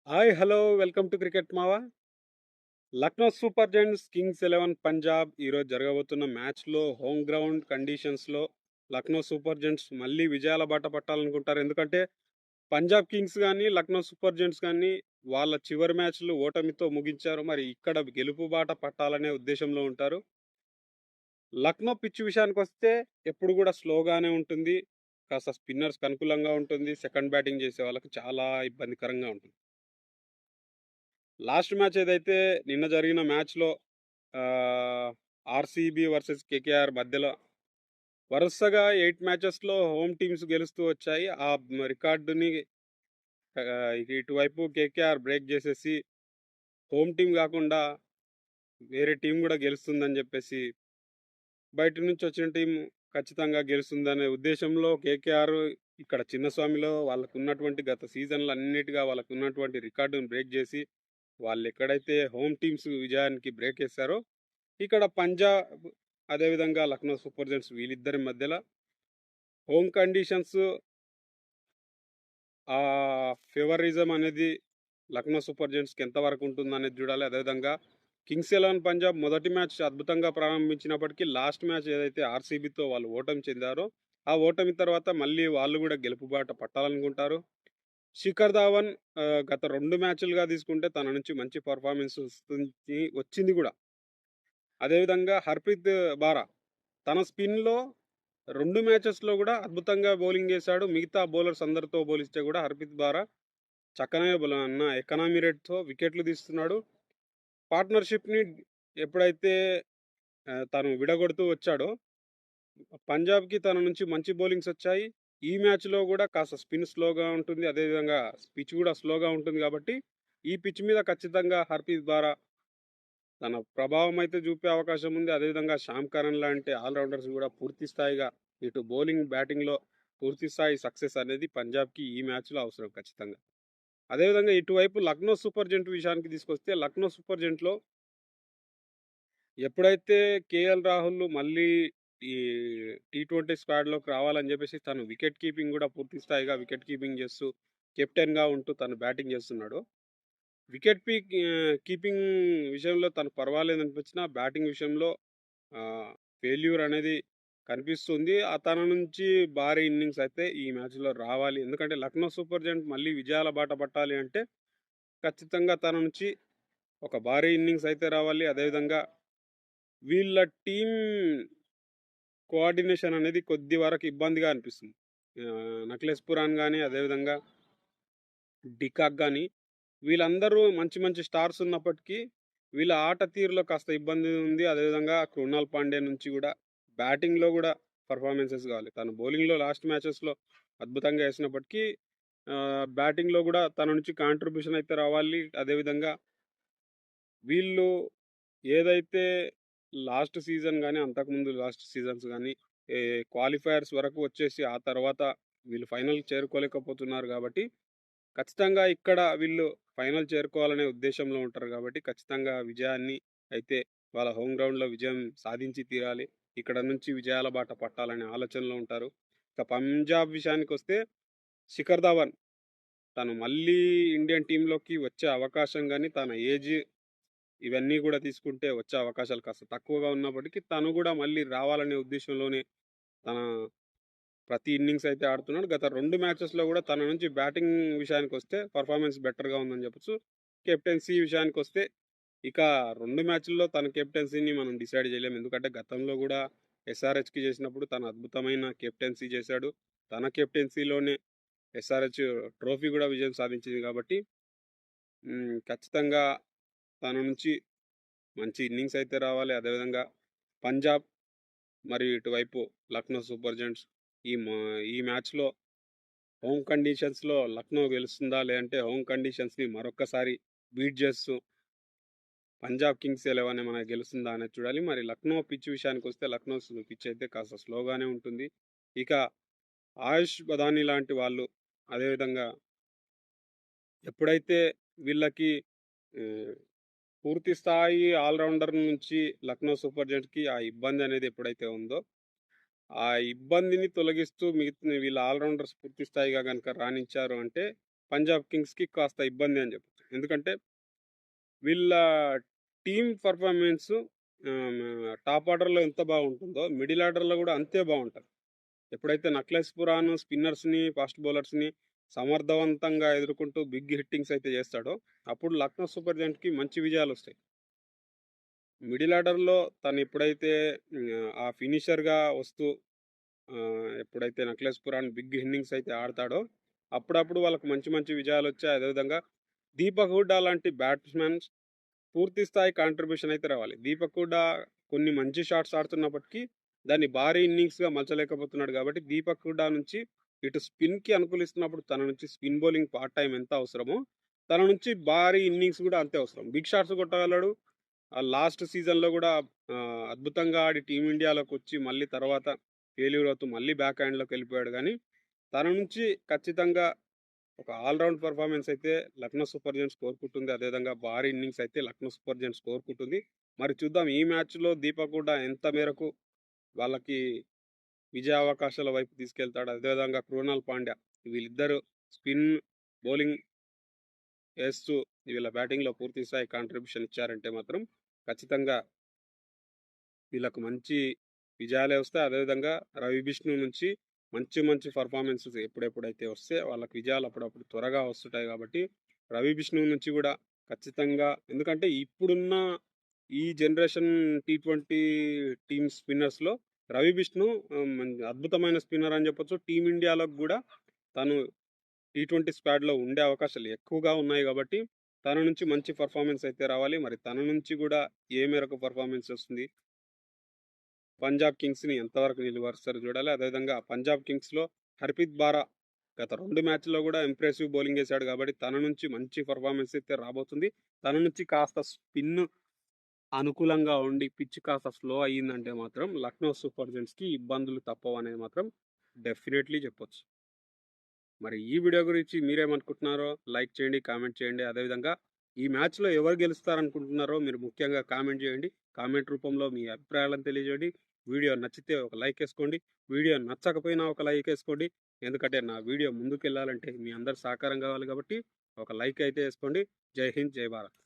Hi hello welcome to cricket మావా. Lucknow Super Giants Kings 11 Punjab ఈరోజు జరగబోతున్న మ్యాచ్లో హోమ్ గ్రౌండ్ కండిషన్స్లో లక్నో సూపర్ జైంట్స్ మళ్ళీ విజయాల బాట పట్టాలనుకుంటారు. ఎందుకంటే పంజాబ్ కింగ్స్ కానీ లక్నో సూపర్ జైంట్స్ కానీ వాళ్ళ చివరి మ్యాచ్లు ఓటమితో ముగించారు. మరి ఇక్కడ గెలుపు బాట పట్టాలనే ఉద్దేశంలో ఉంటారు. లక్నో పిచ్ విషయానికి వస్తే ఎప్పుడు కూడా స్లోగానే ఉంటుంది. కాస్త స్పిన్నర్స్కి అనుకూలంగా ఉంటుంది. సెకండ్ బ్యాటింగ్ చేసే వాళ్ళకి చాలా ఇబ్బందికరంగా ఉంటుంది. లాస్ట్ మ్యాచ్ ఏదైతే నిన్న జరిగిన మ్యాచ్‌లో ఆర్‌సీబీ వర్సెస్ కేకేఆర్ మధ్యలో వరుసగా 8 మ్యాచెస్‌లో హోమ్ టీమ్స్ గెలుస్తూ వచ్చాయి. ఆ రికార్డుని ఇటువైపు కేకేఆర్ బ్రేక్ చేసేసి హోమ్ టీమ్ కాకుండా వేరే టీమ్ కూడా గెలుస్తుందని చెప్పేసి బయట నుంచి వచ్చిన టీమ్ ఖచ్చితంగా గెలుస్తుందనే ఉద్దేశంలో కేకేఆర్ ఇక్కడ చిన్నస్వామిలో వాళ్ళకున్నటువంటి గత సీజన్‌లన్నిటిగా వాళ్ళకున్నటువంటి రికార్డుని బ్రేక్ చేసి వాళ్ళెక్కడైతే హోమ్ టీమ్స్ విజయానికి బ్రేక్ ఏసారో, ఇక్కడ పంజాబ్ అదేవిధంగా లక్నో సూపర్ జైంట్స్ వీళ్ళిద్దరి మధ్యల హోమ్ కండిషన్స్ ఫేవరిజం అనేది లక్నో సూపర్ జైంట్స్‌కి ఎంతవరకు ఉంటుందనేది చూడాలి. అదేవిధంగా కింగ్స్ 11 పంజాబ్ మొదటి మ్యాచ్ అద్భుతంగా ప్రారంభించినప్పటికీ లాస్ట్ మ్యాచ్ ఏదైతే ఆర్‌సీబీతో వాళ్ళు ఓటమి చెందారో, ఆ ఓటమి తర్వాత మళ్ళీ వాళ్ళు కూడా గెలుపుబాట పట్టాలనుకుంటారు. శిఖర్ ధావన్ గత 2 మ్యాచ్‌లుగా తీసుకుంటే తన నుంచి మంచి పెర్ఫార్మెన్స్ వచ్చింది కూడా. అదేవిధంగా హర్‌ప్రీత్ బారా తన స్పిన్‌లో 2 మ్యాచెస్‌లో కూడా అద్భుతంగా బౌలింగ్ చేశాడు. మిగతా బౌలర్స్ అందరితో పోలిస్తే కూడా హర్‌ప్రీత్ బారా చక్కనే ఎకానమీ రేట్‌తో వికెట్లు తీస్తున్నాడు. పార్ట్నర్‌షిప్‌ని ఎప్పుడైతే తను విడగొడుతూ వచ్చాడో, పంజాబ్‌కి తన నుంచి మంచి బౌలింగ్స్ వచ్చాయి. ఈ మ్యాచ్‌లో కూడా కాస్త స్పిన్ స్లోగా ఉంటుంది. అదేవిధంగా పిచ్ కూడా స్లోగా ఉంటుంది కాబట్టి, ఈ పిచ్ మీద ఖచ్చితంగా హర్‌ప్రీత్ బారా తన ప్రభావం అయితే చూపే అవకాశం ఉంది. అదేవిధంగా శ్యామ్ కరణ్ లాంటి ఆల్‌రౌండర్స్ కూడా పూర్తి స్థాయిగా ఇటు బౌలింగ్, బ్యాటింగ్‌లో పూర్తి స్థాయి సక్సెస్ అనేది పంజాబ్‌కి ఈ మ్యాచ్‌లో అవసరం ఖచ్చితంగా. అదేవిధంగా ఇటువైపు లక్నో సూపర్ జెయింట్ విషయానికి తీసుకొస్తే లక్నో సూపర్ జెయింట్‌లో ఎప్పుడైతే కేఎల్ రాహుల్ మళ్ళీ ఈ టీ20 స్క్వాడ్‌లోకి రావాలని చెప్పేసి తను వికెట్ కీపింగ్ కూడా పూర్తి స్థాయిగా వికెట్ కీపింగ్ చేస్తూ కెప్టెన్‌గా ఉంటూ తను బ్యాటింగ్ చేస్తున్నాడో, కీపింగ్ విషయంలో తను పర్వాలేదనిపించినా బ్యాటింగ్ విషయంలో ఫెయిల్యూర్ అనేది కనిపిస్తుంది. తన నుంచి భారీ ఇన్నింగ్స్ అయితే ఈ మ్యాచ్‌లో రావాలి. ఎందుకంటే లక్నో సూపర్ జెయింట్ మళ్ళీ విజయాల బాట పట్టాలి అంటే ఖచ్చితంగా తన నుంచి ఒక భారీ ఇన్నింగ్స్ అయితే రావాలి. అదేవిధంగా వీళ్ళ టీమ్ కోఆర్డినేషన్ అనేది కొద్ది వరకు ఇబ్బందిగా అనిపిస్తుంది. నక్లెస్ పురాన్ గానీ, అదేవిధంగా డికాక్ గానీ వీళ్ళందరూ మంచి మంచి స్టార్స్ ఉన్నప్పటికీ వీళ్ళ ఆట తీరులో కాస్త ఇబ్బంది ఉంది. అదేవిధంగా కృణాల్ పాండ్యా నుంచి కూడా బ్యాటింగ్‌లో కూడా పెర్ఫార్మెన్సెస్ కావాలి. తను బౌలింగ్‌లో లాస్ట్ మ్యాచెస్‌లో అద్భుతంగా ఏసినప్పటికీ బ్యాటింగ్‌లో కూడా తన నుంచి కాంట్రిబ్యూషన్ అయితే రావాలి. అదేవిధంగా వీళ్ళు ఏదైతే లాస్ట్ సీజన్ గానీ, అంతకుముందు లాస్ట్ సీజన్స్ గానీ, క్వాలిఫైయర్స్ వరకు వచ్చేసి ఆ తర్వాత వీళ్ళు ఫైనల్‌కి చేరుకోలేకపోతున్నారు కాబట్టి, ఖచ్చితంగా ఇక్కడ వీళ్ళు ఫైనల్ చేరుకోవాలనే ఉద్దేశంలో ఉంటారు కాబట్టి, ఖచ్చితంగా విజయాన్ని అయితే వాళ్ళ హోమ్ గ్రౌండ్‌లో విజయం సాధించి తీరాలి. ఇక్కడ నుంచి విజయాల బాట పట్టాలనే ఆలోచనలో ఉంటారు. ఇక పంజాబ్ విషయానికొస్తే శిఖర్ ధవన్ తను మళ్ళీ ఇండియన్ టీమ్‌లోకి వచ్చే అవకాశం గానీ, తన ఏజ్ ఇవన్నీ కూడా తీసుకుంటే వచ్చే అవకాశాలు కాస్త తక్కువగా ఉన్నప్పటికీ, తను కూడా మళ్ళీ రావాలనే ఉద్దేశంలోనే తన ప్రతి ఇన్నింగ్స్ అయితే ఆడుతున్నాడు. గత 2 మ్యాచెస్‌లో కూడా తన నుంచి బ్యాటింగ్ విషయానికొస్తే పెర్ఫార్మెన్స్ బెటర్‌గా ఉందని చెప్పొచ్చు. కెప్టెన్సీ విషయానికొస్తే ఇక 2 మ్యాచ్‌ల్లో తన కెప్టెన్సీని మనం డిసైడ్ చేయలేం. ఎందుకంటే గతంలో కూడా ఎస్ఆర్‌హెచ్‌కి చేసినప్పుడు తను అద్భుతమైన కెప్టెన్సీ చేశాడు. తన కెప్టెన్సీలోనే ఎస్ఆర్‌హెచ్ ట్రోఫీ కూడా విజయం సాధించింది కాబట్టి ఖచ్చితంగా తన నుంచి మంచి ఇన్నింగ్స్ అయితే రావాలి. అదేవిధంగా పంజాబ్ మరియు ఇటువైపు లక్నో సూపర్ జెయింట్స్ ఈ మ్యాచ్‌లో హోమ్ కండిషన్స్‌లో లక్నో గెలుస్తుందా? లేదంటే హోమ్ కండిషన్స్‌ని మరొక్కసారి బీట్ చేస్తూ పంజాబ్ కింగ్స్ 11 ఏమైనా గెలుస్తుందా అనేది చూడాలి. మరి లక్నో పిచ్ విషయానికొస్తే లక్నో పిచ్ అయితే కాస్త స్లోగానే ఉంటుంది. ఇక ఆయుష్ బదాని లాంటి వాళ్ళు అదేవిధంగా ఎప్పుడైతే వీళ్ళకి ఆహ్, పూర్తి స్థాయి ఆల్‌రౌండర్ నుంచి లక్నో సూపర్ జెయింట్స్‌కి ఆ ఇబ్బంది అనేది ఎప్పుడైతే ఉందో, ఆ ఇబ్బందిని తొలగిస్తూ వీళ్ళ ఆల్‌రౌండర్స్ పూర్తి స్థాయిగా గనుక రాణించారు అంటే, పంజాబ్ కింగ్స్‌కి కాస్త ఇబ్బంది అని చెప్పొచ్చు. ఎందుకంటే వీళ్ళ టీమ్ పర్ఫార్మెన్స్ టాప్ ఆర్డర్‌లో ఎంత బాగుంటుందో మిడిల్ ఆర్డర్‌లో కూడా అంతే బాగుంటది. ఎప్పుడైతే నక్లెస్ పురాన్ స్పిన్నర్స్‌ని, ఫాస్ట్ బౌలర్స్‌ని సమర్థవంతంగా ఎదుర్కొంటూ బిగ్ హిట్టింగ్స్ అయితే చేస్తాడో, అప్పుడు లక్నో సూపర్ జెయింట్స్‌కి మంచి విజయాలొస్తాయి. మిడిల్ ఆర్డర్‌లో తను ఎప్పుడైతే ఆ ఫినిషర్‌గా వస్తూ ఎప్పుడైతే నక్లెస్ పురాన్ బిగ్ ఇన్నింగ్స్ అయితే ఆడతాడో, అప్పుడప్పుడు వాళ్ళకి మంచి మంచి విజయాలొచ్చాయి. అదేవిధంగా దీపక్ హుడ్డా లాంటి బ్యాట్స్‌మెన్స్ పూర్తి స్థాయి కాంట్రిబ్యూషన్ అయితే రావాలి. దీపక్ హుడ్డా కొన్ని మంచి షాట్స్ ఆడుతున్నప్పటికీ, దాన్ని భారీ ఇన్నింగ్స్‌గా మలచలేకపోతున్నాడు కాబట్టి, దీపక్ హుడ్డా నుంచి ఇటు స్పిన్‌కి అనుకూలిస్తున్నప్పుడు తన నుంచి స్పిన్ బౌలింగ్ పార్ట్ టైమ్ ఎంత అవసరమో, తన నుంచి భారీ ఇన్నింగ్స్ కూడా అంతే అవసరం. Big shots కొట్టగలడు. లాస్ట్ సీజన్‌లో గూడా అద్భుతంగా ఆడి టీమిండియాలోకొచ్చి మళ్ళీ తర్వాత ఫెయిల్యూర్ అవుతూ మళ్ళీ బ్యాక్ హ్యాండ్‌లోకి వెళ్ళిపోయాడు గానీ, తన నుంచి ఖచ్చితంగా ఒక ఆల్ రౌండ్ పెర్ఫార్మెన్స్ అయితే లక్నో సూపర్ జెయింట్స్ కోరుకుంటుంది. అదేవిధంగా భారీ ఇన్నింగ్స్ అయితే లక్నో సూపర్ జెయింట్స్ కోరుకుంటుంది. మరి చూద్దాం ఈ మ్యాచ్‌లో దీపక్ హుడా ఎంత మేరకు వాళ్ళకి విజయ అవకాశాల వైపు తీసుకెళ్తాడు. అదేవిధంగా కృణాల్ పాండ్యా వీళ్ళిద్దరూ స్పిన్, బౌలింగ్ ఏస్తూ వీళ్ళ బ్యాటింగ్‌లో పూర్తి స్థాయి కాంట్రిబ్యూషన్ ఇచ్చారంటే మాత్రం ఖచ్చితంగా వీళ్ళకు మంచి విజయాలే వస్తాయి. అదేవిధంగా రవి బిష్ణు నుంచి మంచి మంచి పర్ఫార్మెన్సెస్ ఎప్పుడెప్పుడైతే వస్తే వాళ్ళకి విజయాలు అప్పుడప్పుడు త్వరగా వస్తుంటాయి కాబట్టి రవి బిష్ణు నుంచి కూడా ఖచ్చితంగా ఎందుకంటే ఇప్పుడున్న ఈ జనరేషన్ టీ20 టీమ్ స్పిన్నర్స్‌లో రవి బిష్ణు అద్భుతమైన స్పిన్నర్ అని చెప్పొచ్చు. టీమిండియాలోకి కూడా తను టీ20 స్క్వాడ్‌లో ఉండే అవకాశాలు ఎక్కువగా ఉన్నాయి కాబట్టి తన నుంచి మంచి పర్ఫార్మెన్స్ అయితే రావాలి. మరి తన నుంచి కూడా ఏ మేరకు పర్ఫార్మెన్స్ వస్తుంది? పంజాబ్ కింగ్స్‌ని ఎంతవరకు నిలువరిస్తారో చూడాలి. అదేవిధంగా పంజాబ్ కింగ్స్‌లో హర్‌ప్రీత్ బారా గత 2 మ్యాచ్‌ల్లో కూడా ఇంప్రెసివ్ బౌలింగ్ ఏసాడు కాబట్టి తన నుంచి మంచి పర్ఫార్మెన్స్ అయితే రాబోతుంది. తన నుంచి కాస్త స్పిన్ అనుకూలంగా ఉండి పిచ్ కాస్త స్లో అయ్యిందంటే మాత్రం లక్నో సూపర్ జెయింట్స్‌కి ఇబ్బందులు తప్పవనేది మాత్రం డెఫినెట్‌లీ చెప్పొచ్చు. మరి ఈ వీడియో గురించి మీరేమనుకుంటున్నారో లైక్ చేయండి, కామెంట్ చేయండి. అదేవిధంగా ఈ మ్యాచ్‌లో ఎవరు గెలుస్తారనుకుంటున్నారో మీరు ముఖ్యంగా కామెంట్ చేయండి. కామెంట్ రూపంలో మీ అభిప్రాయాలను తెలియజేయండి. వీడియో నచ్చితే ఒక లైక్ ఏసుకోండి. వీడియో నచ్చకపోయినా ఒక లైక్ ఏసుకోండి. ఎందుకంటే నా వీడియో ముందుకెళ్ళాలంటే మీ అందరి సహకారం కావాలి కాబట్టి ఒక లైక్ అయితే ఏసుకోండి. జై హింద్, జై భారత్.